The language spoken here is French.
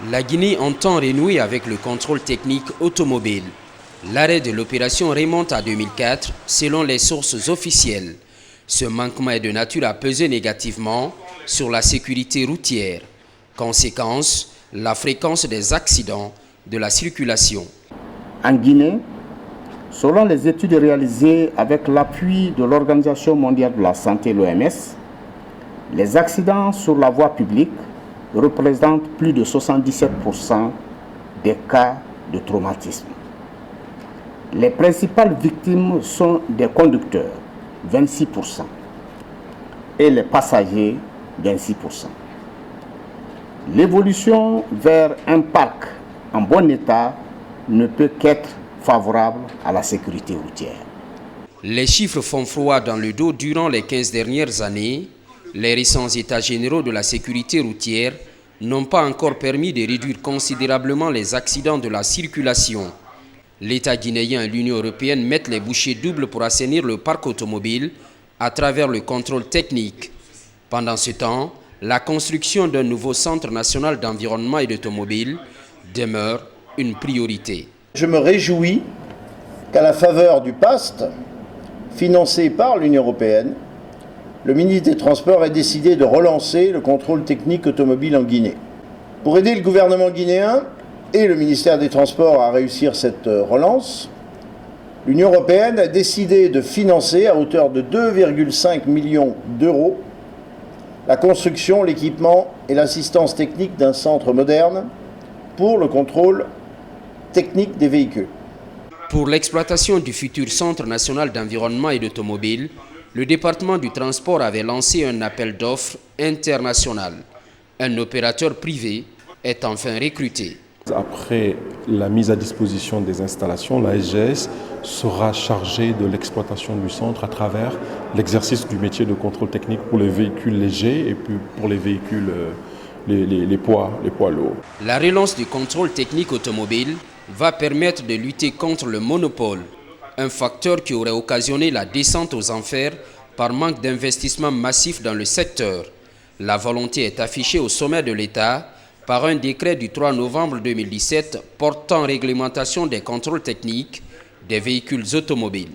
La Guinée entend renouer avec le contrôle technique automobile. L'arrêt de l'opération remonte à 2004 selon les sources officielles. Ce manquement est de nature à peser négativement sur la sécurité routière. Conséquence, la fréquence des accidents de la circulation. En Guinée, selon les études réalisées avec l'appui de l'Organisation mondiale de la santé, l'OMS, les accidents sur la voie publique représentent plus de 77% des cas de traumatisme. Les principales victimes sont des conducteurs, 26%, et les passagers, 26%. L'évolution vers un parc en bon état ne peut qu'être favorable à la sécurité routière. Les chiffres font froid dans le dos durant les 15 dernières années. Les récents états généraux de la sécurité routière n'ont pas encore permis de réduire considérablement les accidents de la circulation. L'État guinéen et l'Union européenne mettent les bouchées doubles pour assainir le parc automobile à travers le contrôle technique. Pendant ce temps, la construction d'un nouveau centre national d'environnement et d'automobile demeure une priorité. Je me réjouis qu'à la faveur du PAST, financé par l'Union européenne, le ministre des Transports ait décidé de relancer le contrôle technique automobile en Guinée. Pour aider le gouvernement guinéen et le ministère des Transports à réussir cette relance, l'Union européenne a décidé de financer à hauteur de 2,5 millions d'euros la construction, l'équipement et l'assistance technique d'un centre moderne pour le contrôle technique des véhicules. Pour l'exploitation du futur Centre national d'environnement et d'automobile, le département du transport avait lancé un appel d'offres international. Un opérateur privé est enfin recruté. Après la mise à disposition des installations, la SGS sera chargée de l'exploitation du centre à travers l'exercice du métier de contrôle technique pour les véhicules légers et puis pour les véhicules, les poids lourds. La relance du contrôle technique automobile va permettre de lutter contre le monopole, un facteur qui aurait occasionné la descente aux enfers par manque d'investissement massif dans le secteur. La volonté est affichée au sommet de l'État par un décret du 3 novembre 2017 portant réglementation des contrôles techniques des véhicules automobiles.